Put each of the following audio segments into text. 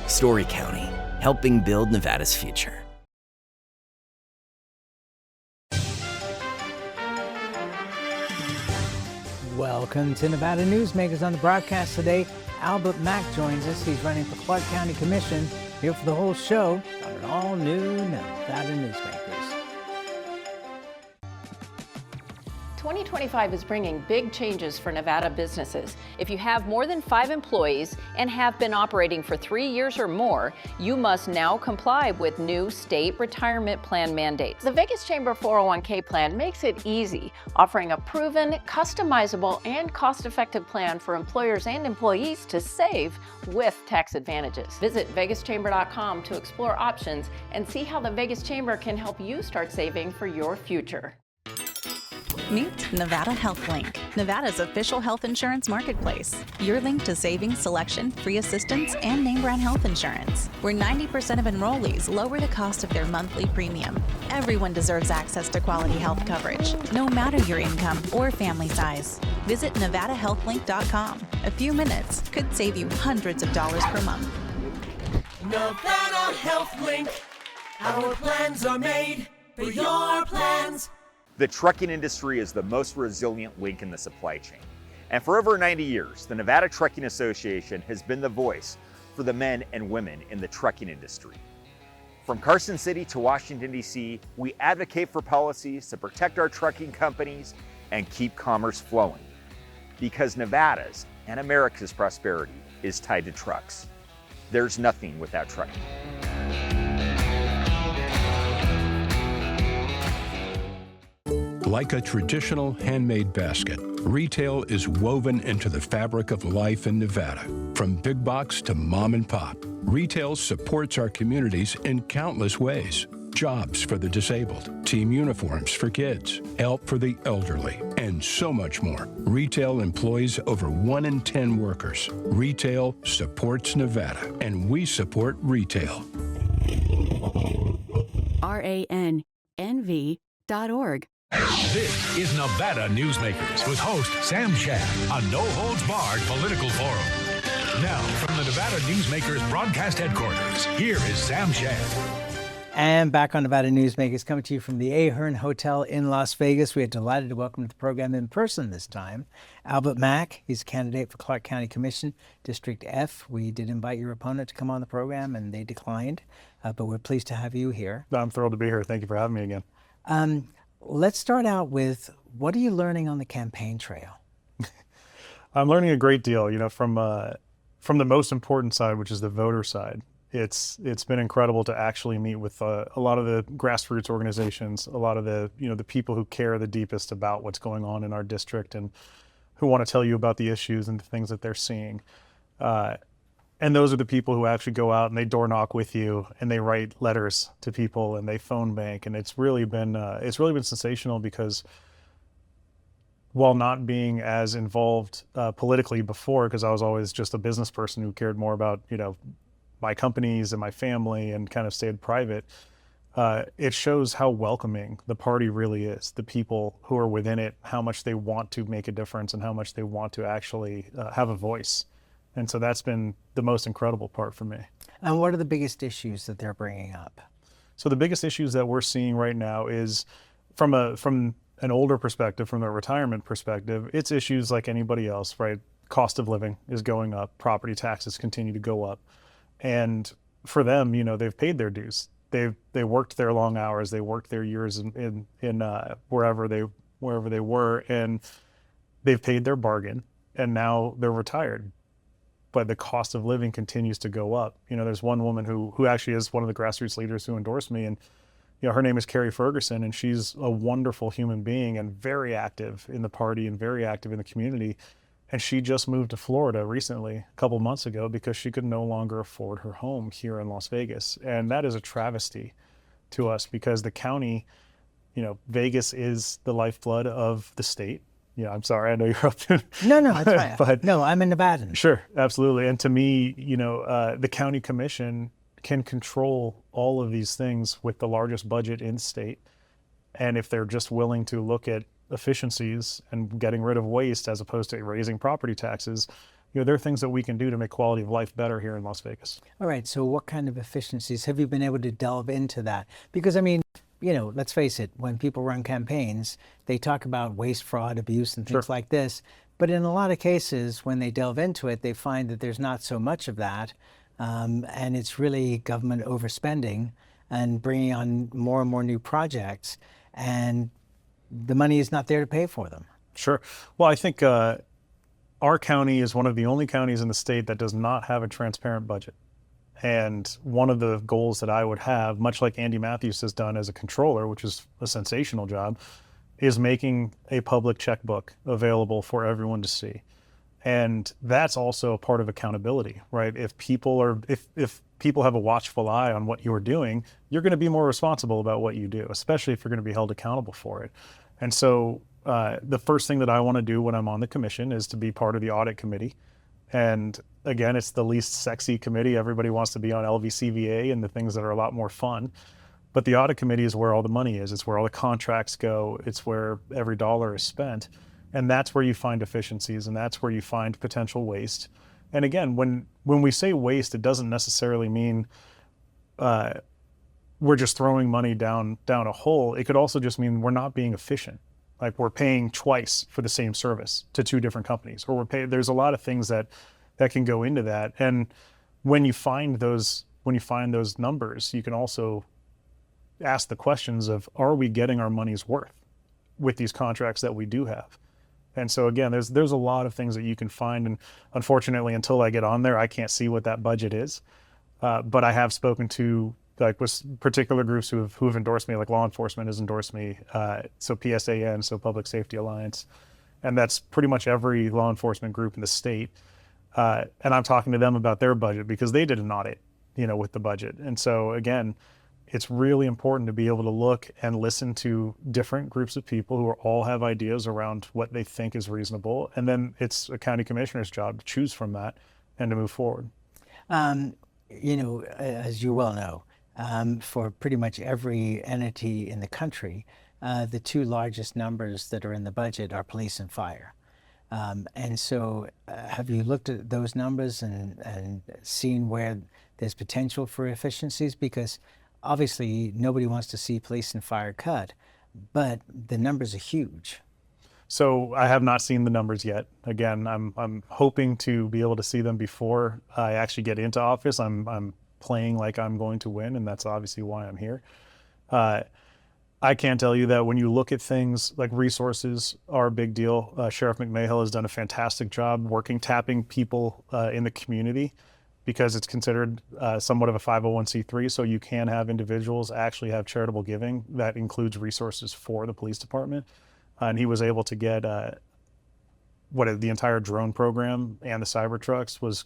Story County, helping build Nevada's future. Welcome to Nevada Newsmakers. On the broadcast today, Albert Mack joins us. He's running for Clark County Commission. Here for the whole show on an all-new Nevada Newsmakers. 2025 is bringing big changes for Nevada businesses. If you have more than 5 employees and have been operating for 3 years or more, you must now comply with new state retirement plan mandates. The Vegas Chamber 401k plan makes it easy, offering a proven, customizable, and cost-effective plan for employers and employees to save with tax advantages. Visit vegaschamber.com to explore options and see how the Vegas Chamber can help you start saving for your future. Meet Nevada Health Link, Nevada's official health insurance marketplace. Your link to savings, selection, free assistance, and name brand health insurance, where 90% of enrollees lower the cost of their monthly premium. Everyone deserves access to quality health coverage, no matter your income or family size. Visit NevadaHealthLink.com. A few minutes could save you hundreds of dollars per month. Nevada Health Link. Our plans are made for your plans. The trucking industry is the most resilient link in the supply chain. And for over 90 years, the Nevada Trucking Association has been the voice for the men and women in the trucking industry. From Carson City to Washington, D.C., we advocate for policies to protect our trucking companies and keep commerce flowing. Because Nevada's and America's prosperity is tied to trucks. There's nothing without trucking. Like a traditional handmade basket, retail is woven into the fabric of life in Nevada. From big box to mom and pop, retail supports our communities in countless ways. Jobs for the disabled, team uniforms for kids, help for the elderly, and so much more. Retail employs over 1 in 10 workers. Retail supports Nevada, and we support retail. RANNV.org. This is Nevada Newsmakers with host Sam Shad, a no-holds-barred political forum. Now, from the Nevada Newsmakers broadcast headquarters, here is Sam Shad. And back on Nevada Newsmakers, coming to you from the Ahern Hotel in Las Vegas. We are delighted to welcome to the program in person this time, Albert Mack. He's a candidate for Clark County Commission, District F. We did invite your opponent to come on the program, and they declined, but we're pleased to have you here. I'm thrilled to be here. Thank you for having me again. Let's start out with, what are you learning on the campaign trail? I'm learning a great deal, from the most important side, which is the voter side. It's been incredible to actually meet with a lot of the grassroots organizations, a lot of the the people who care the deepest about what's going on in our district and who want to tell you about the issues and the things that they're seeing. And those are the people who actually go out and they door knock with you and they write letters to people and they phone bank. And it's really been sensational, because while not being as involved politically before, because I was always just a business person who cared more about my companies and my family and kind of stayed private, it shows how welcoming the party really is. The people who are within it, how much they want to make a difference and how much they want to actually have a voice. And so that's been the most incredible part for me. And what are the biggest issues that they're bringing up? So the biggest issues that we're seeing right now is from an older perspective, from the retirement perspective, it's issues like anybody else, right? Cost of living is going up, property taxes continue to go up. And for them, they've paid their dues. They worked their long hours, they worked their years in wherever they were, and they've paid their bargain, and now they're retired. But the cost of living continues to go up. There's one woman who actually is one of the grassroots leaders who endorsed me, and her name is Carrie Ferguson, and she's a wonderful human being and very active in the party and very active in the community. And she just moved to Florida recently, a couple months ago, because she could no longer afford her home here in Las Vegas. And that is a travesty to us, because the county, Vegas is the lifeblood of the state. I'm sorry, I know you're up to... No, it's fine. But no, I'm a Nevadan. Sure, absolutely. And to me, the county commission can control all of these things with the largest budget in state. And if they're just willing to look at efficiencies and getting rid of waste as opposed to raising property taxes, there are things that we can do to make quality of life better here in Las Vegas. All right. So what kind of efficiencies have you been able to delve into that? Because I mean, let's face it, when people run campaigns, they talk about waste, fraud, abuse, and things like this. But in a lot of cases, when they delve into it, they find that there's not so much of that. And it's really government overspending and bringing on more and more new projects. And the money is not there to pay for them. Sure. Well, I think our county is one of the only counties in the state that does not have a transparent budget. And one of the goals that I would have, much like Andy Matthews has done as a controller, which is a sensational job, is making a public checkbook available for everyone to see. And that's also a part of accountability, right? If people have a watchful eye on what you're doing, you're going to be more responsible about what you do, especially if you're going to be held accountable for it. And so the first thing that I want to do when I'm on the commission is to be part of the audit committee. And again, it's the least sexy committee. Everybody wants to be on LVCVA and the things that are a lot more fun. But the audit committee is where all the money is. It's where all the contracts go. It's where every dollar is spent. And that's where you find efficiencies, and that's where you find potential waste. And again, when we say waste, it doesn't necessarily mean we're just throwing money down a hole. It could also just mean we're not being efficient. Like we're paying twice for the same service to two different companies, or there's a lot of things that can go into that. And when you find those numbers, you can also ask the questions of, are we getting our money's worth with these contracts that we do have? And so again, there's a lot of things that you can find. And unfortunately, until I get on there, I can't see what that budget is. But I have spoken to with particular groups who have endorsed me, like law enforcement has endorsed me. So PSAN, so Public Safety Alliance. And that's pretty much every law enforcement group in the state. And I'm talking to them about their budget because they did an audit, with the budget. And so again, it's really important to be able to look and listen to different groups of people who all have ideas around what they think is reasonable. And then it's a county commissioner's job to choose from that and to move forward. As you well know, for pretty much every entity in the country, the two largest numbers that are in the budget are police and fire. And so have you looked at those numbers and seen where there's potential for efficiencies? Because obviously nobody wants to see police and fire cut, but the numbers are huge. So I have not seen the numbers yet. Again, I'm hoping to be able to see them before I actually get into office. I'm playing like I'm going to win, and that's obviously why I'm here. I can tell you that when you look at things like resources are a big deal. Sheriff McMahill has done a fantastic job tapping people in the community, because it's considered somewhat of a 501c3, so you can have individuals actually have charitable giving that includes resources for the police department. And he was able to get the entire drone program and the cyber trucks was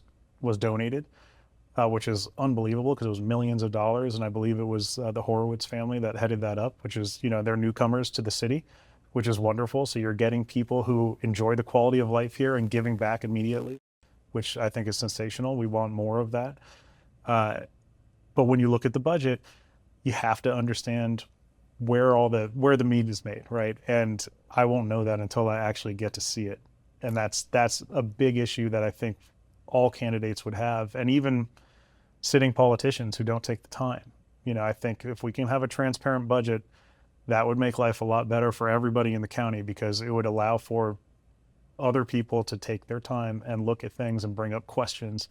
donated, which is unbelievable because it was millions of dollars. And I believe it was the Horowitz family that headed that up, which is, they're newcomers to the city, which is wonderful. So you're getting people who enjoy the quality of life here and giving back immediately, which I think is sensational. We want more of that. But when you look at the budget, you have to understand where the meat is made, right? And I won't know that until I actually get to see it. And that's a big issue that I think all candidates would have, and even sitting politicians who don't take the time. I think if we can have a transparent budget, that would make life a lot better for everybody in the county, because it would allow for other people to take their time and look at things and bring up questions.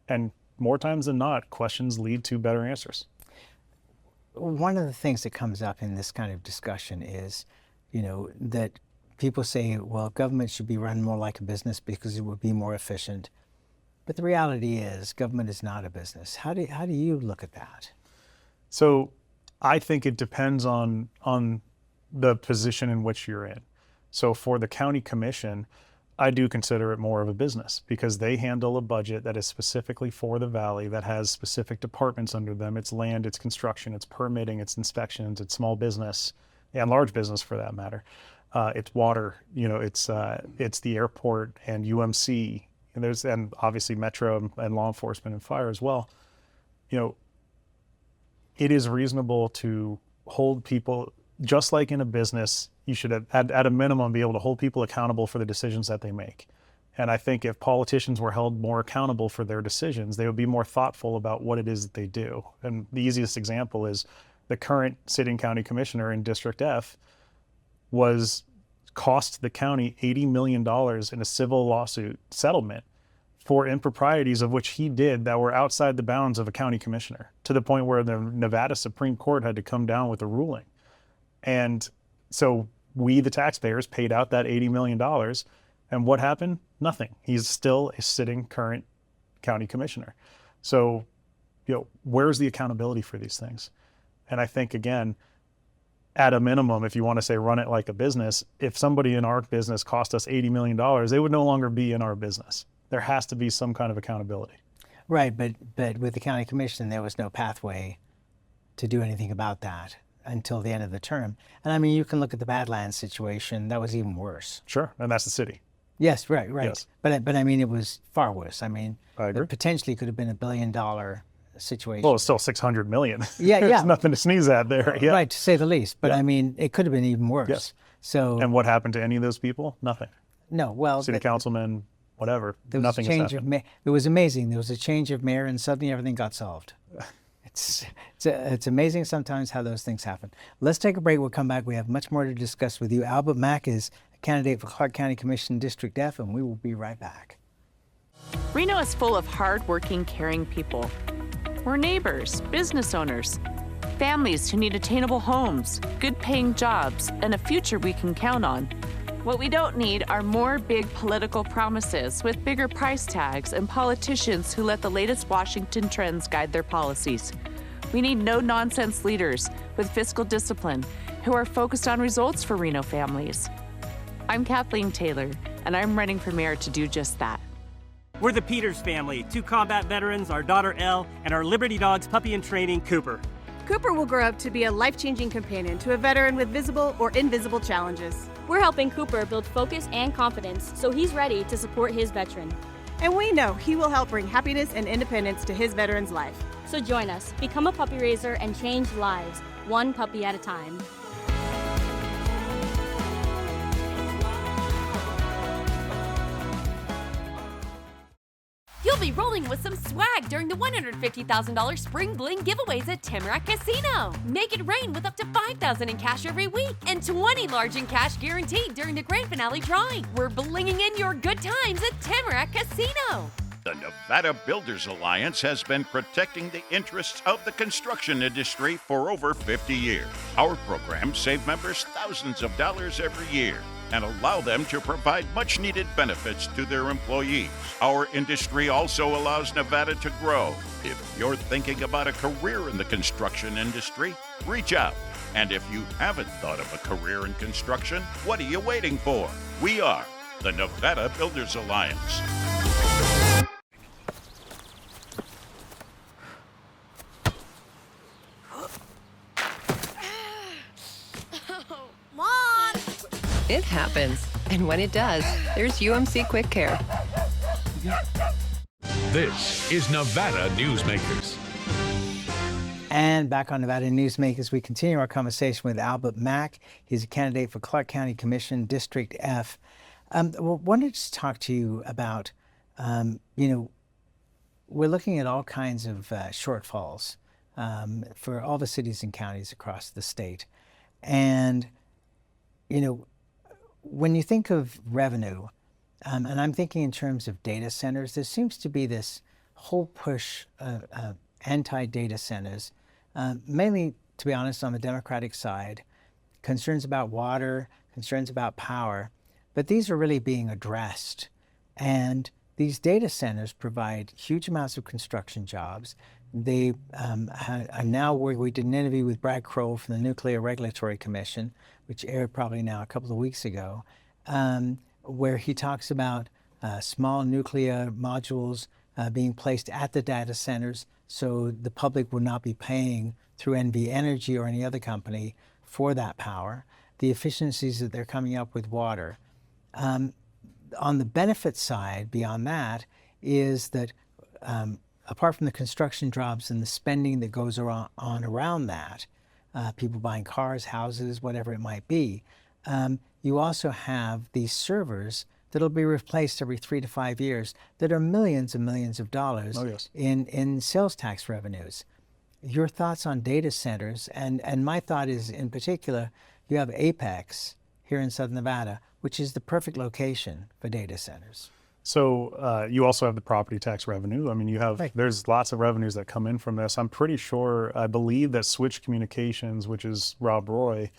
And more times than not, questions lead to better answers. One of the things that comes up in this kind of discussion is, that people say, well, government should be run more like a business because it would be more efficient. But the reality is government is not a business. How do you look at that? So I think it depends on the position in which you're in. So for the county commission, I do consider it more of a business because they handle a budget that is specifically for the valley, that has specific departments under them. It's land, it's construction, it's permitting, it's inspections, it's small business, and large business for that matter. It's water, it's the airport and UMC, and obviously Metro and law enforcement and fire as well. It is reasonable to hold people, just like in a business, you should at a minimum be able to hold people accountable for the decisions that they make. And I think if politicians were held more accountable for their decisions, they would be more thoughtful about what it is that they do. And the easiest example is the current sitting county commissioner in District F cost the county $80 million in a civil lawsuit settlement for improprieties of which he did that were outside the bounds of a county commissioner, to the point where the Nevada Supreme Court had to come down with a ruling. And so we, the taxpayers, paid out that $80 million. And what happened? Nothing. He's still a sitting current county commissioner. So, where's the accountability for these things? And I think, again, at a minimum, if you want to say run it like a business, if somebody in our business cost us $80 million, they would no longer be in our business. There has to be some kind of accountability. Right, but with the county commission, there was no pathway to do anything about that until the end of the term. And I mean, you can look at the Badlands situation. That was even worse. Sure, and that's the city. Yes, right. Yes. But I mean, it was far worse. I mean, I agree. it potentially could have been $1 billion situation. Well, it's still 600 million. Yeah, There's yeah. nothing to sneeze at there. Yeah. Right, to say the least. But Yeah. I mean, it could have been even worse. Yes. So. And what happened to any of those people? Nothing. No, well. City councilmen, whatever. There was Nothing a change has happened. it was amazing. There was a change of mayor, and suddenly everything got solved. It's amazing sometimes how those things happen. Let's take a break. We'll come back. We have much more to discuss with you. Albert Mack is a candidate for Clark County Commission District F, and we will be right back. Reno is full of hard-working, caring people. We're neighbors, business owners, families who need attainable homes, good-paying jobs, and a future we can count on. What we don't need are more big political promises with bigger price tags and politicians who let the latest Washington trends guide their policies. We need no-nonsense leaders with fiscal discipline who are focused on results for Reno families. I'm Kathleen Taylor, and I'm running for mayor to do just that. We're the Peters family, 2 combat veterans, our daughter Elle, and our Liberty Dogs puppy in training, Cooper. Cooper will grow up to be a life-changing companion to a veteran with visible or invisible challenges. We're helping Cooper build focus and confidence so he's ready to support his veteran. And we know he will help bring happiness and independence to his veteran's life. So join us, become a puppy raiser, and change lives, one puppy at a time. You'll be rolling with some swag during the $150,000 Spring Bling giveaways at Tamarack Casino. Make it rain with up to $5,000 in cash every week and 20 large in cash guaranteed during the grand finale drawing. We're blinging in your good times at Tamarack Casino. The Nevada Builders Alliance has been protecting the interests of the construction industry for over 50 years. Our programs save members thousands of dollars every year and allow them to provide much-needed benefits to their employees. Our industry also allows Nevada to grow. If you're thinking about a career in the construction industry, reach out. And if you haven't thought of a career in construction, what are you waiting for? We are the Nevada Builders Alliance. It happens. And when it does, there's UMC Quick Care. This is Nevada Newsmakers. And back on Nevada Newsmakers, we continue our conversation with Albert Mack. He's a candidate for Clark County Commission District F. Wanted to talk to you about, we're looking at all kinds of shortfalls for all the cities and counties across the state. And, when you think of revenue, and I'm thinking in terms of data centers, there seems to be this whole push anti-data centers, mainly, to be honest, on the Democratic side, concerns about water, concerns about power, but these are really being addressed. And these data centers provide huge amounts of construction jobs. They are now, we did an interview with Brad Kroll from the Nuclear Regulatory Commission, which aired probably now a couple of weeks ago, where he talks about small nuclear modules being placed at the data centers so the public will not be paying through NV Energy or any other company for that power, the efficiencies that they're coming up with water. On the benefit side, beyond that, is that apart from the construction jobs and the spending that goes on around that, people buying cars, houses, whatever it might be, you also have these servers that'll be replaced every 3 to 5 years that are millions and millions of dollars in sales tax revenues. Your thoughts on data centers, and my thought is, in particular, you have Apex here in Southern Nevada, which is the perfect location for data centers. So you also have the property tax revenue. I mean, you have, there's lots of revenues that come in from this. I'm pretty sure, I believe that Switch Communications, which is Rob Roy,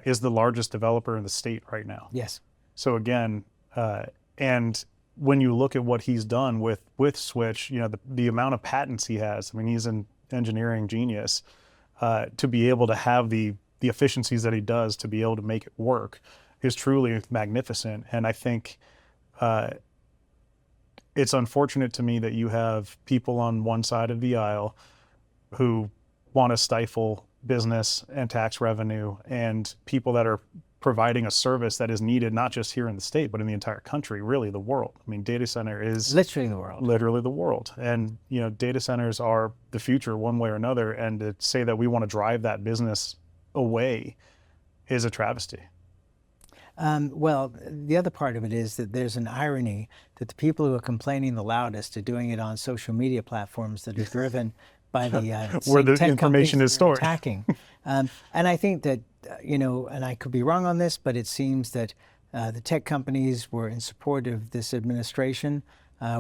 is the largest developer in the state right now. Yes. So again, and when you look at what he's done with Switch, you know, the amount of patents he has, I mean, he's an engineering genius, to be able to have the efficiencies that he does to be able to make it work is truly magnificent. And I think it's unfortunate to me that you have people on one side of the aisle who want to stifle business and tax revenue, and people that are providing a service that is needed not just here in the state, but in the entire country, really the world. I mean, data center is literally the world. Literally the world. And, you know, data centers are the future one way or another. And to say that we want to drive that business away is a travesty. Well, the other part of it is that there's an irony that the people who are complaining the loudest are doing it on social media platforms that are driven by the where the tech information is stored. Attacking. And I think that, you know, and I could be wrong on this, but it seems that the tech companies were in support of this administration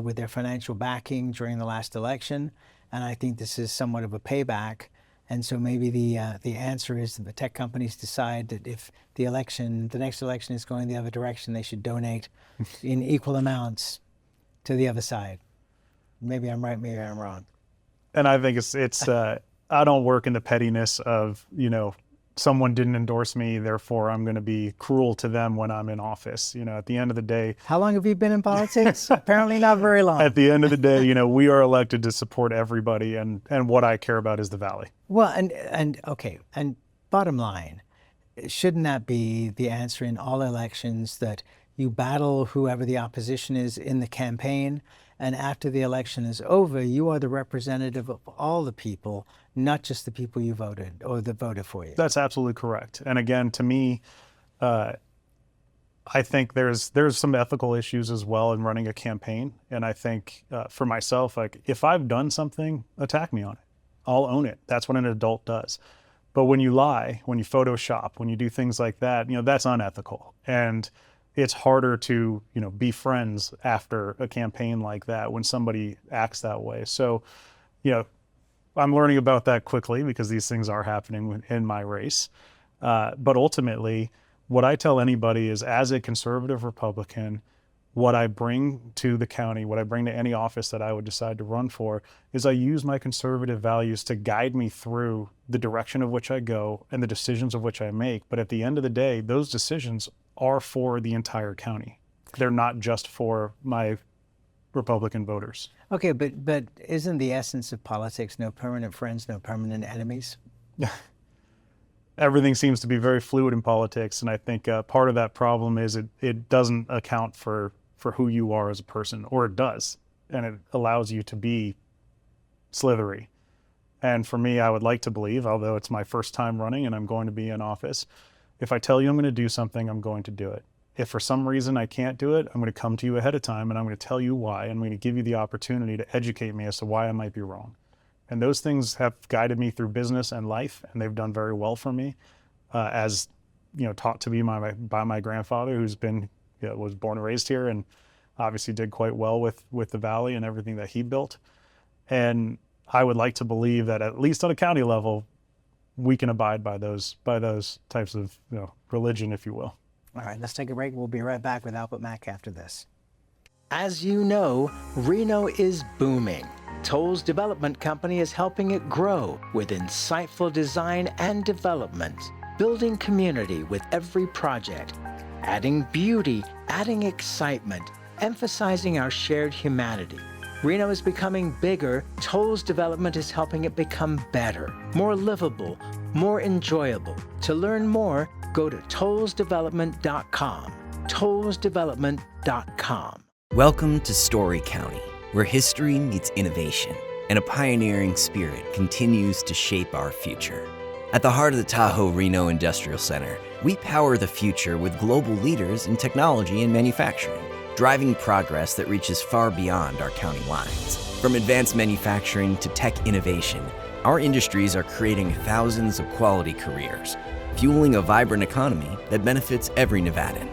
with their financial backing during the last election. And I think this is somewhat of a payback. And so maybe the answer is that the tech companies decide that if the next election is going the other direction, they should donate in equal amounts to the other side. Maybe I'm right, maybe I'm wrong. And I think it's I don't work in the pettiness of, you know, someone didn't endorse me, therefore I'm going to be cruel to them when I'm in office. You know, at the end of the day. How long have you been in politics? Apparently not very long. At the end of the day, you know, we are elected to support everybody, and what I care about is the Valley. Well, and okay, and bottom line, shouldn't that be the answer in all elections, that you battle whoever the opposition is in the campaign, and after the election is over, you are the representative of all the people, not just the people you voted or that voted for you. That's absolutely correct. And again, to me, I think there's some ethical issues as well in running a campaign. And I think for myself, like, if I've done something, attack me on it. I'll own it. That's what an adult does. But when you lie, when you Photoshop, when you do things like that, you know, that's unethical. And it's harder to, you know, be friends after a campaign like that when somebody acts that way. So, you know, I'm learning about that quickly because these things are happening in my race. But ultimately, what I tell anybody is, as a conservative Republican, what I bring to the county, what I bring to any office that I would decide to run for, is I use my conservative values to guide me through the direction of which I go and the decisions of which I make. But at the end of the day, those decisions are for the entire county. They're not just for my Republican voters. Okay, but isn't the essence of politics no permanent friends, no permanent enemies? Everything seems to be very fluid in politics, and I think part of that problem is it doesn't account for who you are as a person, or it does, and it allows you to be slithery. And for me, I would like to believe, although it's my first time running and I'm going to be in office, if I tell you I'm going to do something, I'm going to do it. If for some reason I can't do it, I'm going to come to you ahead of time and I'm going to tell you why, and I'm going to give you the opportunity to educate me as to why I might be wrong. And those things have guided me through business and life, and they've done very well for me, as, you know, taught to me by my grandfather, who's been, you know, was born and raised here, and obviously did quite well with the Valley and everything that he built. And I would like to believe that at least on a county level, we can abide by those types of, you know, religion, if you will. All right, let's take a break. We'll be right back with Albert Mack after this. As you know, Reno is booming. Toll's development company is helping it grow with insightful design and development, building community with every project, adding beauty, adding excitement, emphasizing our shared humanity. Reno is becoming bigger. Toll's development is helping it become better, more livable, more enjoyable. To learn more, go to tollsdevelopment.com. tollsdevelopment.com. Welcome to Story County, where history meets innovation and a pioneering spirit continues to shape our future. At the heart of the Tahoe Reno Industrial Center, we power the future with global leaders in technology and manufacturing. driving progress that reaches far beyond our county lines. From advanced manufacturing to tech innovation, our industries are creating thousands of quality careers, fueling a vibrant economy that benefits every Nevadan.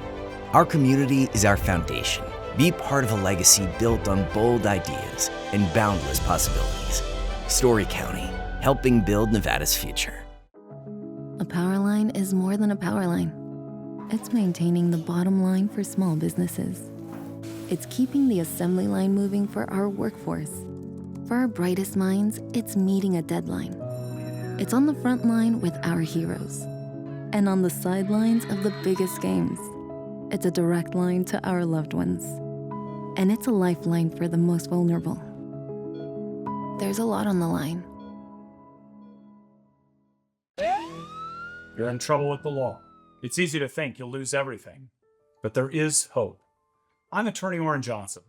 Our community is our foundation. Be part of a legacy built on bold ideas and boundless possibilities. Story County, helping build Nevada's future. A power line is more than a power line. It's maintaining the bottom line for small businesses. It's keeping the assembly line moving for our workforce. For our brightest minds, it's meeting a deadline. It's on the front line with our heroes. And on the sidelines of the biggest games. It's a direct line to our loved ones. And it's a lifeline for the most vulnerable. There's a lot on the line. You're in trouble with the law. It's easy to think you'll lose everything, but there is hope. I'm attorney Orrin Johnson.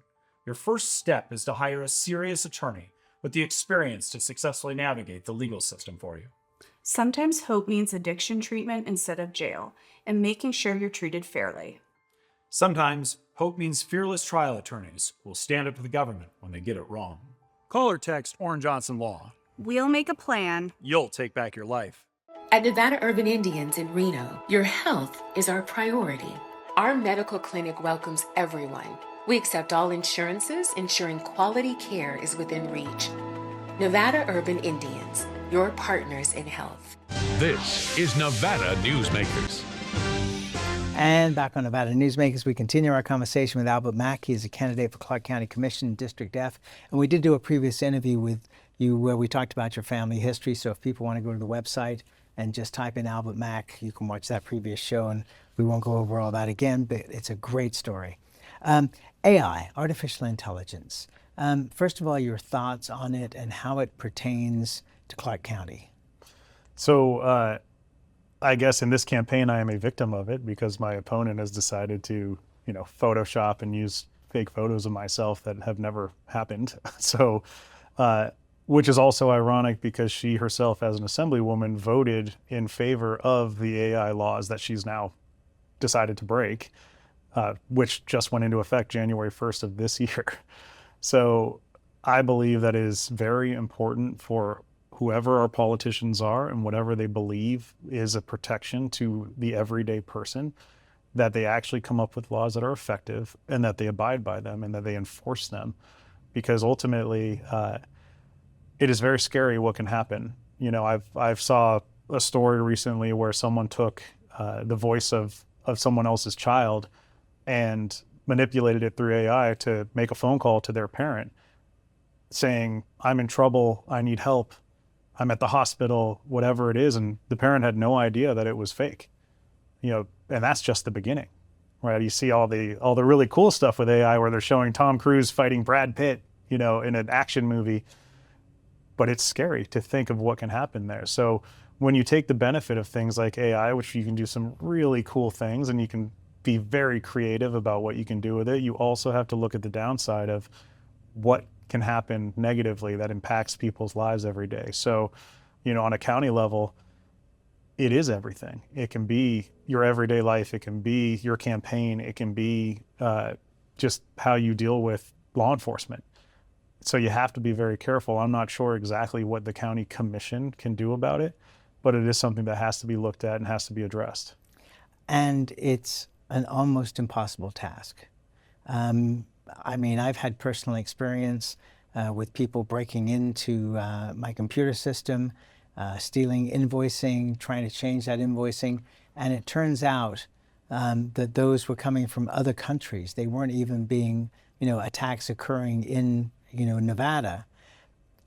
Your first step is to hire a serious attorney with the experience to successfully navigate the legal system for you. Sometimes hope means addiction treatment instead of jail, and making sure you're treated fairly. Sometimes hope means fearless trial attorneys who will stand up to the government when they get it wrong. Call or text Orrin Johnson Law. We'll make a plan. You'll take back your life. At Nevada Urban Indians in Reno, your health is our priority. Our medical clinic welcomes everyone. We accept all insurances, ensuring quality care is within reach. Nevada Urban Indians, your partners in health. This is Nevada Newsmakers. And back on Nevada Newsmakers, we continue our conversation with Albert Mack. He's a candidate for Clark County Commission, District F. And we did do a previous interview with you where we talked about your family history. So if people want to go to the website and just type in Albert Mack, you can watch that previous show, and we won't go over all that again, but it's a great story. AI, artificial intelligence. First of all, your thoughts on it and how it pertains to Clark County. So I guess in this campaign, I am a victim of it because my opponent has decided to, Photoshop and use fake photos of myself that have never happened. So, which is also ironic because she herself, as an assemblywoman, voted in favor of the AI laws that she's now decided to break, which just went into effect January 1st of this year. So I believe that is very important for whoever our politicians are and whatever they believe is a protection to the everyday person, that they actually come up with laws that are effective and that they abide by them and that they enforce them. Because ultimately, it is very scary what can happen. I've saw a story recently where someone took the voice of someone else's child and manipulated it through AI to make a phone call to their parent saying, I'm in trouble, I need help, I'm at the hospital, whatever it is. And the parent had no idea that it was fake, and that's just the beginning, right? You see all the really cool stuff with AI where they're showing Tom Cruise fighting Brad Pitt, in an action movie, but it's scary to think of what can happen there. So when you take the benefit of things like AI, which you can do some really cool things and you can be very creative about what you can do with it, you also have to look at the downside of what can happen negatively that impacts people's lives every day. So, on a county level, it is everything. It can be your everyday life. It can be your campaign. It can be just how you deal with law enforcement. So you have to be very careful. I'm not sure exactly what the county commission can do about it, but it is something that has to be looked at and has to be addressed. And it's an almost impossible task. I've had personal experience with people breaking into my computer system, stealing invoicing, trying to change that invoicing. And it turns out that those were coming from other countries. They weren't even being, attacks occurring in, Nevada.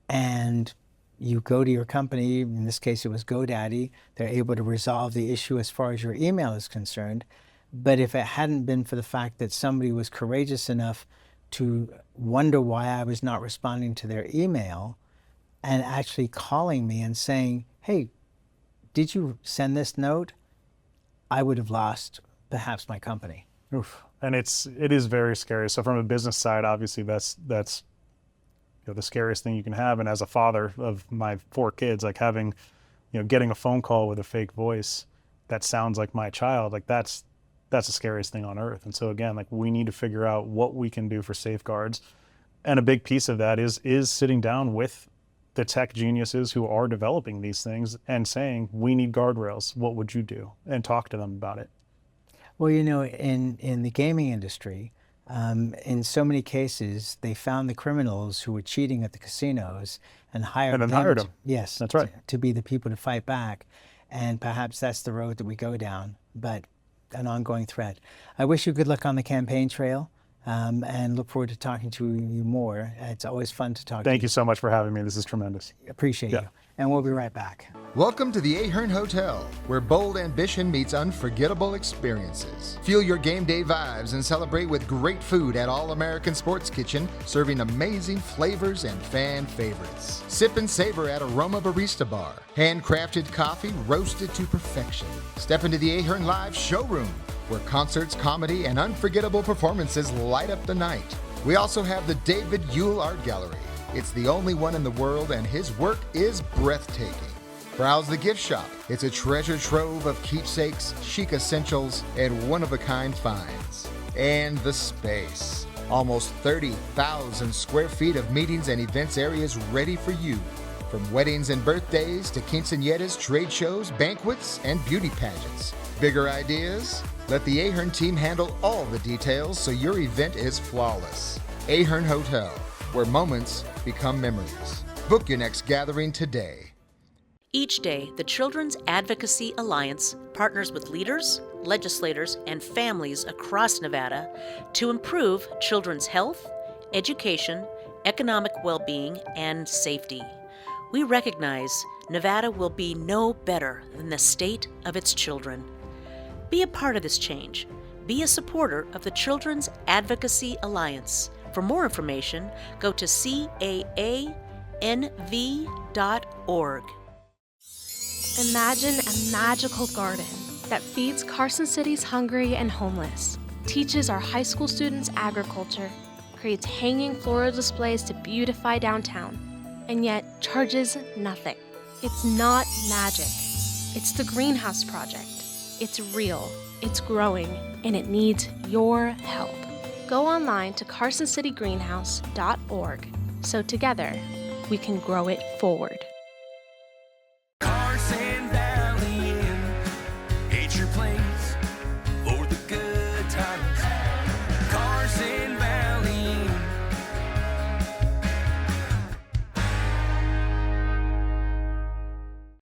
And you go to your company, in this case it was GoDaddy, they're able to resolve the issue as far as your email is concerned. But if it hadn't been for the fact that somebody was courageous enough to wonder why I was not responding to their email and actually calling me and saying, hey, did you send this note? I would have lost perhaps my company. Oof. And it is very scary. So from a business side, obviously that's the scariest thing you can have. And as a father of my 4 kids, like having, getting a phone call with a fake voice that sounds like my child, like that's that's the scariest thing on earth. And so again, like, we need to figure out what we can do for safeguards. And a big piece of that is sitting down with the tech geniuses who are developing these things and saying, we need guardrails. What would you do? And talk to them about it. Well, you know, in the gaming industry, in so many cases, they found the criminals who were cheating at the casinos and hired them. Yes, that's right. To be the people to fight back. And perhaps that's the road that we go down, but an ongoing threat. I wish you good luck on the campaign trail. And look forward to talking to you more. It's always fun to talk to you. Thank you so much for having me. This is tremendous. Appreciate you. And we'll be right back. Welcome to the Ahern Hotel, where bold ambition meets unforgettable experiences. Feel your game day vibes and celebrate with great food at All American Sports Kitchen, serving amazing flavors and fan favorites. Sip and savor at Aroma Barista Bar. Handcrafted coffee roasted to perfection. Step into the Ahern Live showroom, where concerts, comedy, and unforgettable performances light up the night. We also have the David Yule Art Gallery. It's the only one in the world, and his work is breathtaking. Browse the gift shop. It's a treasure trove of keepsakes, chic essentials, and one-of-a-kind finds. And the space. Almost 30,000 square feet of meetings and events areas ready for you. From weddings and birthdays to quinceañeras, trade shows, banquets, and beauty pageants. Bigger ideas? Let the Ahern team handle all the details so your event is flawless. Ahern Hotel, where moments become memories. Book your next gathering today. Each day, the Children's Advocacy Alliance partners with leaders, legislators, and families across Nevada to improve children's health, education, economic well-being, and safety. We recognize Nevada will be no better than the state of its children. Be a part of this change. Be a supporter of the Children's Advocacy Alliance. For more information, go to caanv.org. Imagine a magical garden that feeds Carson City's hungry and homeless, teaches our high school students agriculture, creates hanging floral displays to beautify downtown, and yet charges nothing. It's not magic. It's the Greenhouse Project. It's real, it's growing, and it needs your help. Go online to carsоncitygreenhouse.org so together we can grow it forward. Carson Valley Inn, it's your place for the good times. Carson Valley Inn.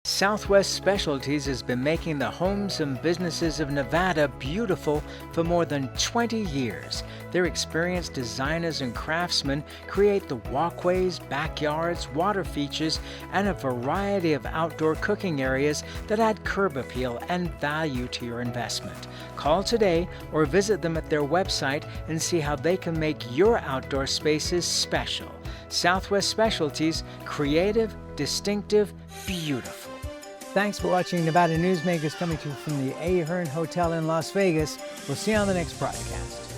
Southwest Specialties has been making the homes and businesses of Nevada beautiful for more than 20 years. Their experienced designers and craftsmen create the walkways, backyards, water features, and a variety of outdoor cooking areas that add curb appeal and value to your investment. Call today or visit them at their website and see how they can make your outdoor spaces special. Southwest Specialties, creative, distinctive, beautiful. Thanks for watching Nevada Newsmakers, coming to you from the Ahern Hotel in Las Vegas. We'll see you on the next broadcast.